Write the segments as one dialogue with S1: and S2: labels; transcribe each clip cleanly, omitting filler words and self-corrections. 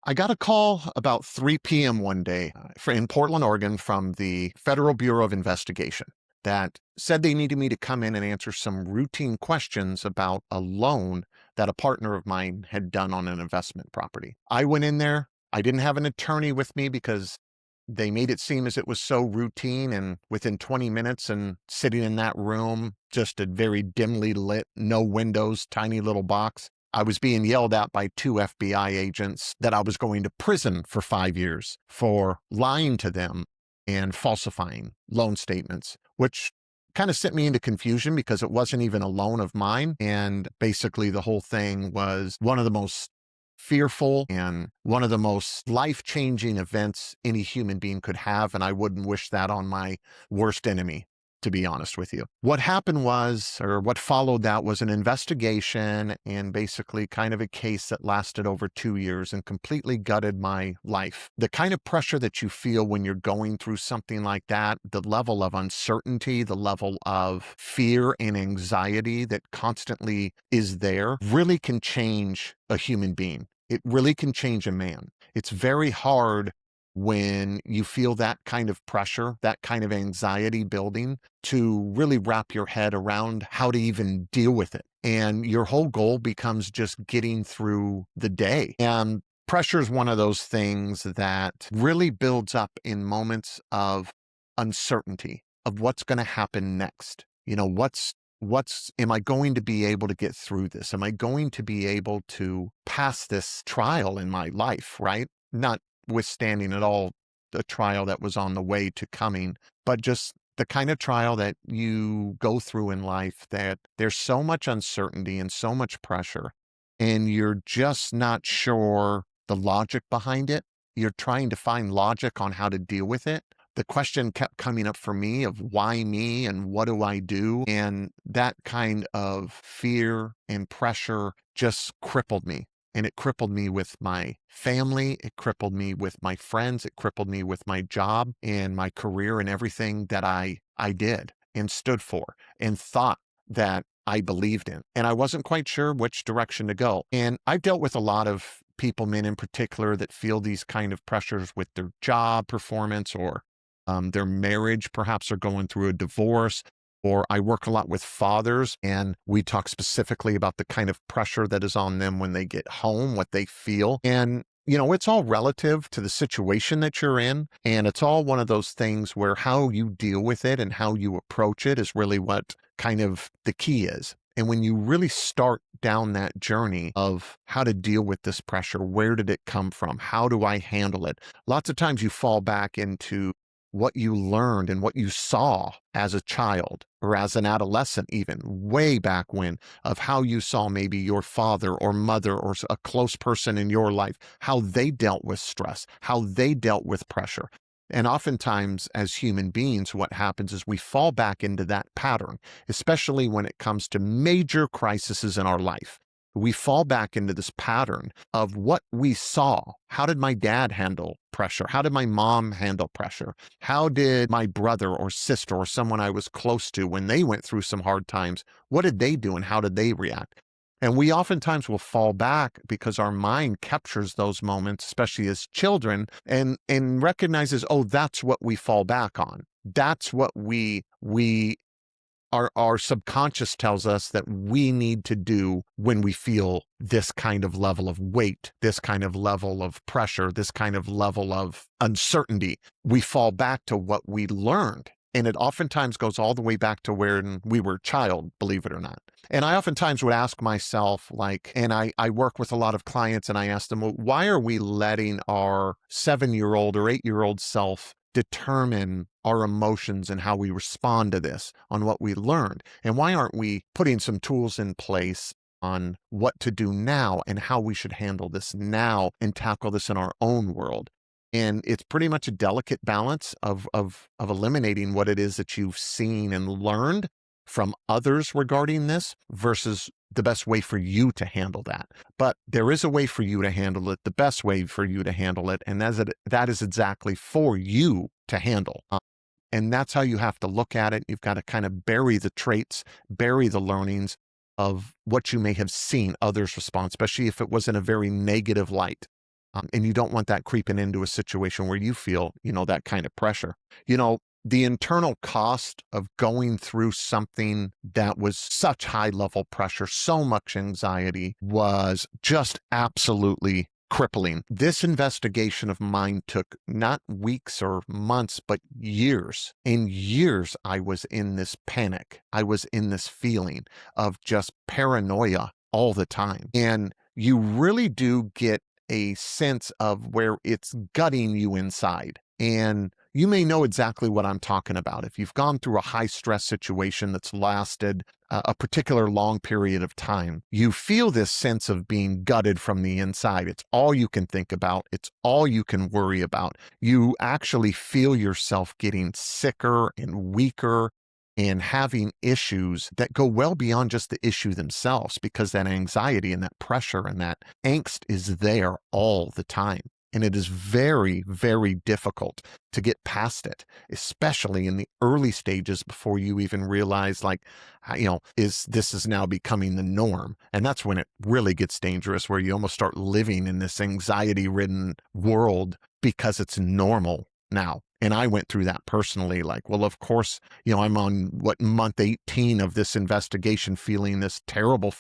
S1: I got a call about 3 p.m. one day in Portland, Oregon, from the Federal Bureau of Investigation that said they needed me to come in and answer some routine questions about a loan that a partner of mine had done on an investment property. I went in there. I didn't have an attorney with me because they made it seem as it was so routine. And within 20 minutes and sitting in that room, just a very dimly lit, no windows, tiny little box, I was being yelled at by two FBI agents that I was going to prison for 5 years for lying to them and falsifying loan statements, which kind of sent me into confusion because it wasn't even a loan of mine. And basically, the whole thing was one of the most fearful and one of the most life-changing events any human being could have. And I wouldn't wish that on my worst enemy, to be honest with you. What happened was, or what followed that was an investigation and basically kind of a case that lasted over 2 years and completely gutted my life. The kind of pressure that you feel when you're going through something like that, the level of uncertainty, the level of fear and anxiety that constantly is there really can change a human being. It really can change a man. It's very hard when you feel that kind of pressure, that kind of anxiety building, to really wrap your head around how to even deal with it. And your whole goal becomes just getting through the day. And pressure is one of those things that really builds up in moments of uncertainty of what's going to happen next. You know, am I going to be able to get through this? Am I going to be able to pass this trial in my life, right? Not withstanding at all the trial that was on the way to coming, but just the kind of trial that you go through in life that there's so much uncertainty and so much pressure, and you're just not sure the logic behind it. You're trying to find logic on how to deal with it. The question kept coming up for me of why me and what do I do? And that kind of fear and pressure just crippled me. And it crippled me with my family. It crippled me with my friends. It crippled me with my job and my career and everything that I did and stood for and thought that I believed in. And I wasn't quite sure which direction to go. And I've dealt with a lot of people, men in particular, that feel these kind of pressures with their job performance or their marriage. Perhaps they're going through a divorce. Or I work a lot with fathers, and we talk specifically about the kind of pressure that is on them when they get home, what they feel. And, you know, it's all relative to the situation that you're in. And it's all one of those things where how you deal with it and how you approach it is really what kind of the key is. And when you really start down that journey of how to deal with this pressure, where did it come from? How do I handle it? Lots of times you fall back into what you learned and what you saw as a child or as an adolescent, even way back when, of how you saw maybe your father or mother or a close person in your life, how they dealt with stress, how they dealt with pressure. And oftentimes, as human beings, what happens is we fall back into that pattern, especially when it comes to major crises in our life. We fall back into this pattern of what we saw. How did my dad handle pressure? How did my mom handle pressure? How did my brother or sister or someone I was close to when they went through some hard times? What did they do and how did they react? And we oftentimes will fall back because our mind captures those moments, especially as children, and recognizes, oh, that's what we fall back on. That's what our subconscious tells us that we need to do when we feel this kind of level of weight, this kind of level of pressure, this kind of level of uncertainty. We fall back to what we learned. And it oftentimes goes all the way back to when we were a child, believe it or not. And I oftentimes would ask myself, and I work with a lot of clients and I ask them, well, why are we letting our 7-year-old or 8-year-old self determine our emotions and how we respond to this on what we learned? And why aren't we putting some tools in place on what to do now and how we should handle this now and tackle this in our own world? And it's pretty much a delicate balance of eliminating what it is that you've seen and learned from others regarding this versus the best way for you to handle that. But there is a way for you to handle it, the best way for you to handle it, and that is exactly for you to handle. And that's how you have to look at it. You've got to kind of bury the traits, bury the learnings of what you may have seen others respond, especially if it was in a very negative light. And you don't want that creeping into a situation where you feel, that kind of pressure. The internal cost of going through something that was such high level pressure, so much anxiety, was just absolutely crippling. This investigation of mine took not weeks or months, but years. In years, I was in this panic. I was in this feeling of just paranoia all the time. And you really do get a sense of where it's gutting you inside. And you may know exactly what I'm talking about. If you've gone through a high stress situation that's lasted a particular long period of time, you feel this sense of being gutted from the inside. It's all you can think about. It's all you can worry about. You actually feel yourself getting sicker and weaker and having issues that go well beyond just the issue themselves, because that anxiety and that pressure and that angst is there all the time. And it is very, very difficult to get past it, especially in the early stages before you even realize, like, this is now becoming the norm. And that's when it really gets dangerous, where you almost start living in this anxiety-ridden world because it's normal now. And I went through that personally, like, well, of course, I'm on month 18 of this investigation, feeling this terrible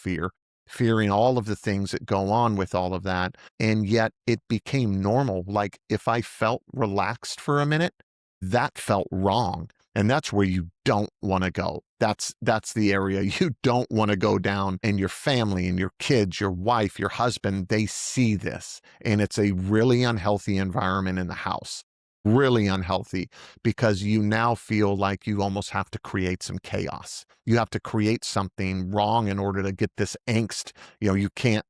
S1: fearing all of the things that go on with all of that. And yet it became normal. Like, if I felt relaxed for a minute, that felt wrong. And that's where you don't want to go. That's the area you don't want to go down. And your family and your kids, your wife, your husband, they see this. And it's a really unhealthy environment in the house. Really unhealthy, because you now feel like you almost have to create some chaos. You have to create something wrong in order to get this angst. You can't,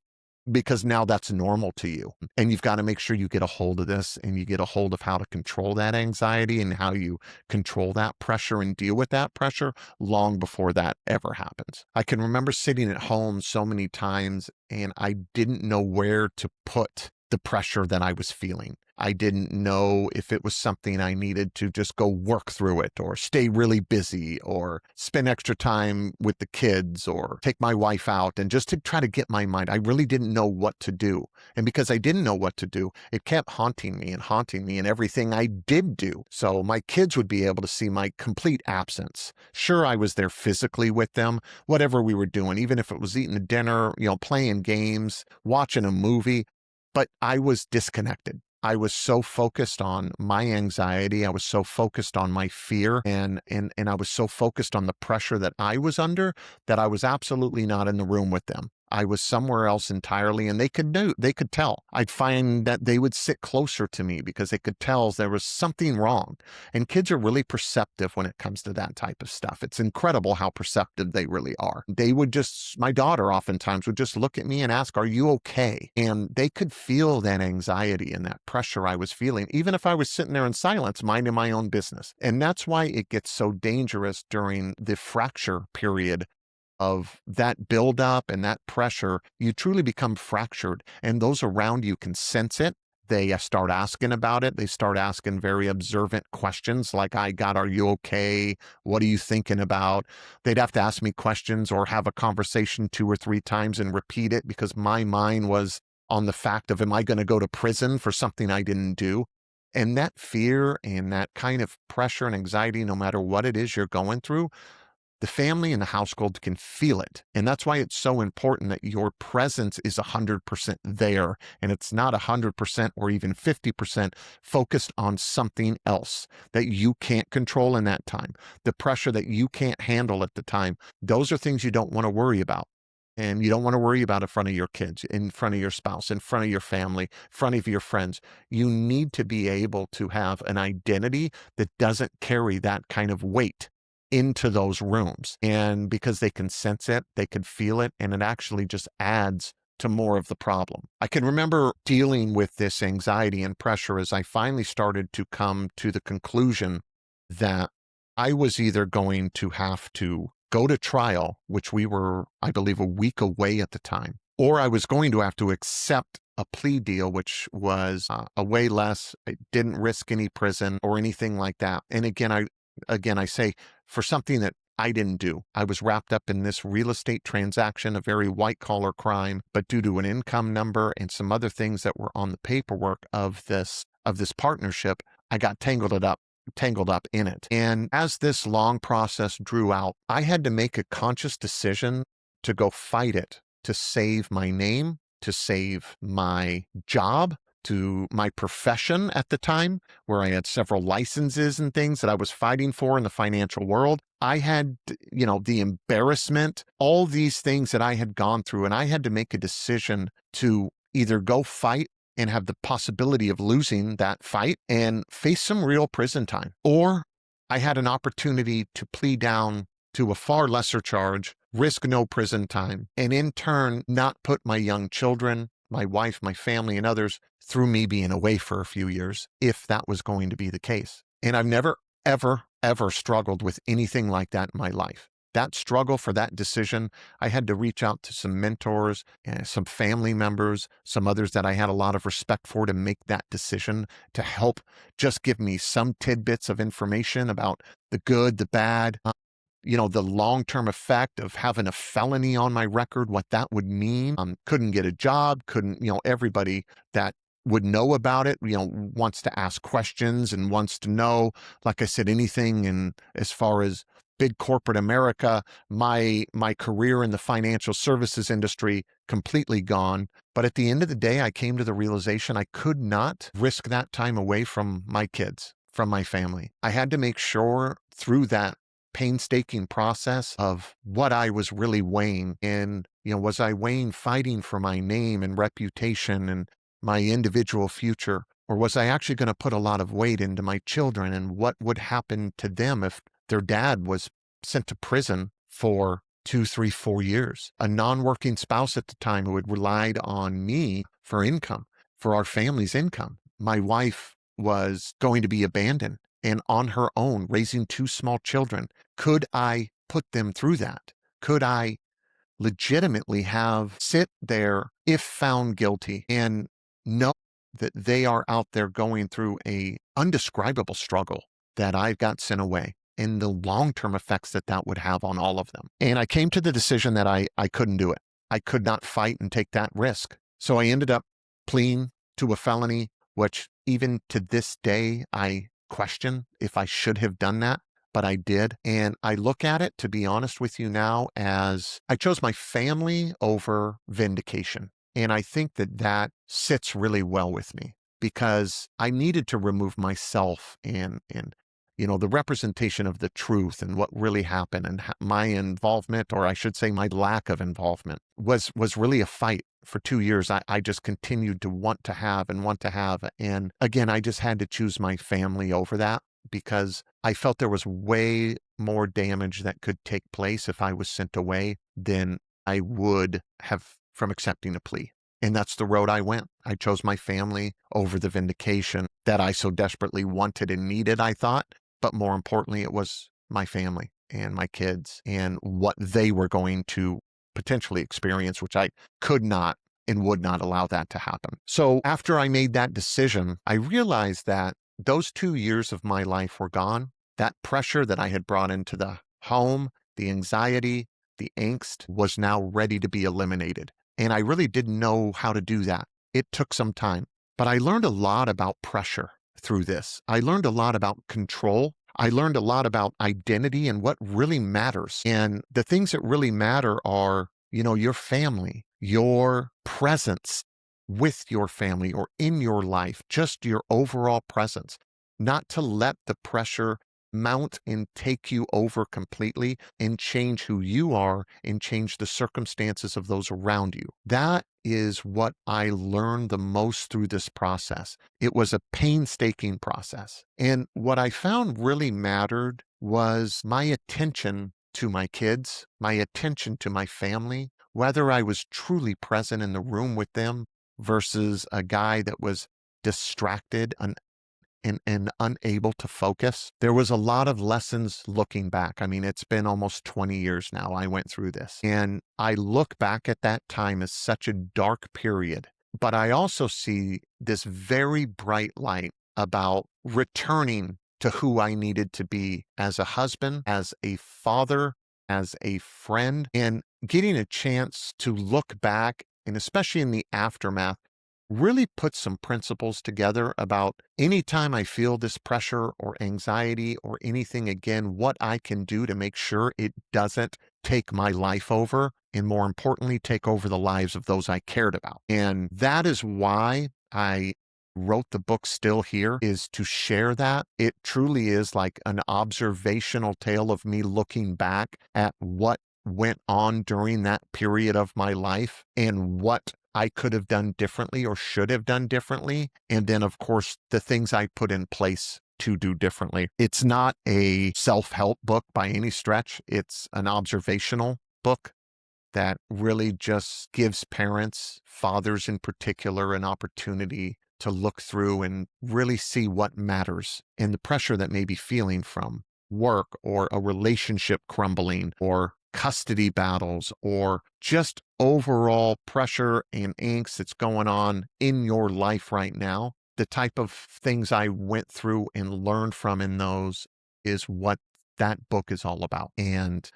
S1: because now that's normal to you. And you've got to make sure you get a hold of this, and you get a hold of how to control that anxiety and how you control that pressure and deal with that pressure long before that ever happens. I can remember sitting at home so many times, and I didn't know where to put the pressure that I was feeling. I didn't know if it was something I needed to just go work through it, or stay really busy, or spend extra time with the kids, or take my wife out, and just to try to get my mind. I really didn't know what to do. And because I didn't know what to do, it kept haunting me in everything I did do. So my kids would be able to see my complete absence. Sure, I was there physically with them, whatever we were doing, even if it was eating dinner, playing games, watching a movie, but I was disconnected. I was so focused on my anxiety. I was so focused on my fear, and I was so focused on the pressure that I was under, that I was absolutely not in the room with them. I was somewhere else entirely, and they could tell. I'd find that they would sit closer to me because they could tell there was something wrong. And kids are really perceptive when it comes to that type of stuff. It's incredible how perceptive they really are. My daughter oftentimes would just look at me and ask, "Are you okay?" And they could feel that anxiety and that pressure I was feeling, even if I was sitting there in silence, minding my own business. And that's why it gets so dangerous during the fracture period of that buildup and that pressure. You truly become fractured, and those around you can sense it. They start asking about it. They start asking very observant questions like, "Are you okay? What are you thinking about?" They'd have to ask me questions or have a conversation 2 or 3 times and repeat it, because my mind was on the fact of, am I going to go to prison for something I didn't do? And that fear and that kind of pressure and anxiety, no matter what it is you're going through, the family and the household can feel it. And that's why it's so important that your presence is 100% there. And it's not 100% or even 50% focused on something else that you can't control in that time. The pressure that you can't handle at the time. Those are things you don't want to worry about. And you don't want to worry about in front of your kids, in front of your spouse, in front of your family, in front of your friends. You need to be able to have an identity that doesn't carry that kind of weight into those rooms. And because they can sense it, they can feel it, and it actually just adds to more of the problem. I can remember dealing with this anxiety and pressure as I finally started to come to the conclusion that I was either going to have to go to trial, which we were, I believe, a week away at the time, or I was going to have to accept a plea deal, which was a way less. I didn't risk any prison or anything like that. And again, I say, for something that I didn't do. I was wrapped up in this real estate transaction, a very white collar crime, but due to an income number and some other things that were on the paperwork of this partnership, I got tangled up in it. And as this long process drew out, I had to make a conscious decision to go fight it, to save my name, to save my job, to my profession at the time, where I had several licenses and things that I was fighting for in the financial world. I had, the embarrassment, all these things that I had gone through, and I had to make a decision to either go fight and have the possibility of losing that fight and face some real prison time, or I had an opportunity to plead down to a far lesser charge, risk no prison time, and in turn not put my young children, my wife, my family, and others through me being away for a few years, if that was going to be the case. And I've never, ever, ever struggled with anything like that in my life. That struggle for that decision, I had to reach out to some mentors, some family members, some others that I had a lot of respect for to make that decision, to help just give me some tidbits of information about the good, the bad, the long-term effect of having a felony on my record, what that would mean. Couldn't get a job, everybody that would know about it, wants to ask questions and wants to know, like I said, anything. And as far as big corporate America, my career in the financial services industry completely gone. But at the end of the day, I came to the realization I could not risk that time away from my kids, from my family. I had to make sure through that painstaking process of what I was really weighing. And, was I weighing fighting for my name and reputation and my individual future? Or was I actually going to put a lot of weight into my children and what would happen to them if their dad was sent to prison for 2, 3, 4 years? A non-working spouse at the time who had relied on me for income, for our family's income. My wife was going to be abandoned and on her own, raising 2 small children. Could I put them through that? Could I legitimately sit there, if found guilty, and know that they are out there going through a undescribable struggle, that I got sent away, and the long-term effects that would have on all of them? And I came to the decision that I couldn't do it. I could not fight and take that risk. So I ended up pleading to a felony, which even to this day, I question if I should have done that, but I did. And I look at it, to be honest with you now, as I chose my family over vindication. And I think that sits really well with me, because I needed to remove myself and the representation of the truth and what really happened, and my involvement, or I should say my lack of involvement, was really a fight. For 2 years, I just continued to want to have. And again, I just had to choose my family over that, because I felt there was way more damage that could take place if I was sent away than I would have from accepting a plea. And that's the road I went. I chose my family over the vindication that I so desperately wanted and needed, I thought. But more importantly, it was my family and my kids and what they were going to potentially experience, which I could not and would not allow that to happen. So after I made that decision, I realized that those 2 years of my life were gone. That pressure that I had brought into the home, the anxiety, the angst, was now ready to be eliminated. And I really didn't know how to do that. It took some time, but I learned a lot about pressure through this. I learned a lot about control. I learned a lot about identity and what really matters. And the things that really matter are, your family, your presence with your family or in your life, just your overall presence, not to let the pressure mount and take you over completely and change who you are and change the circumstances of those around you. That is what I learned the most through this process. It was a painstaking process. And what I found really mattered was my attention to my kids, my attention to my family, whether I was truly present in the room with them versus a guy that was distracted and unable to focus. There was a lot of lessons looking back. I mean, it's been almost 20 years now I went through this. And I look back at that time as such a dark period. But I also see this very bright light about returning to who I needed to be as a husband, as a father, as a friend, and getting a chance to look back and especially in the aftermath, really put some principles together about anytime I feel this pressure or anxiety or anything again, what I can do to make sure it doesn't take my life over. And more importantly, take over the lives of those I cared about. And that is why I wrote the book Still Here, is to share that. It truly is like an observational tale of me looking back at what went on during that period of my life and what I could have done differently or should have done differently. And then, of course, the things I put in place to do differently. It's not a self-help book by any stretch. It's an observational book that really just gives parents, fathers in particular, an opportunity to look through and really see what matters and the pressure that may be feeling from work or a relationship crumbling or custody battles or just overall pressure and angst that's going on in your life right now. The type of things I went through and learned from in those is what that book is all about. And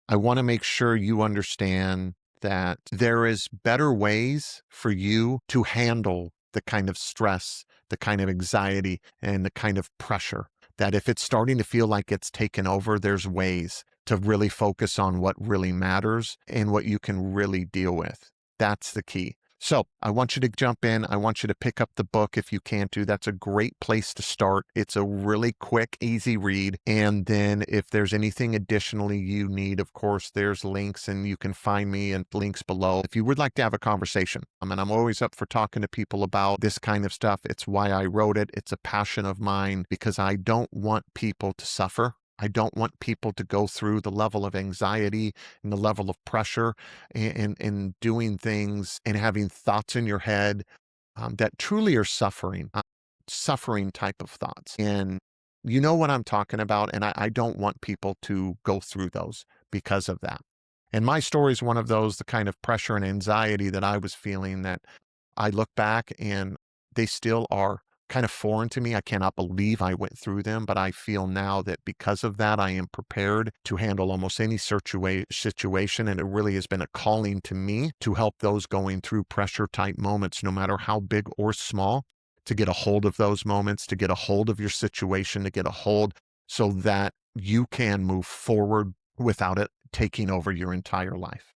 S1: I want to make sure you understand that there is better ways for you to handle the kind of stress, the kind of anxiety, and the kind of pressure. That if it's starting to feel like it's taken over, there's ways to really focus on what really matters and what you can really deal with. That's the key. So I want you to jump in. I want you to pick up the book if you can to. That's a great place to start. It's a really quick, easy read. And then if there's anything additionally you need, of course, there's links and you can find me and links below. If you would like to have a conversation, I'm always up for talking to people about this kind of stuff. It's why I wrote it. It's a passion of mine because I don't want people to suffer. I don't want people to go through the level of anxiety and the level of pressure and doing things and having thoughts in your head that truly are suffering type of thoughts. And you know what I'm talking about. And I don't want people to go through those because of that. And my story is one of those, the kind of pressure and anxiety that I was feeling that I look back and they still are kind of foreign to me. I cannot believe I went through them, but I feel now that because of that, I am prepared to handle almost any situation. And it really has been a calling to me to help those going through pressure type moments, no matter how big or small, to get a hold of those moments, to get a hold of your situation, to get a hold so that you can move forward without it taking over your entire life.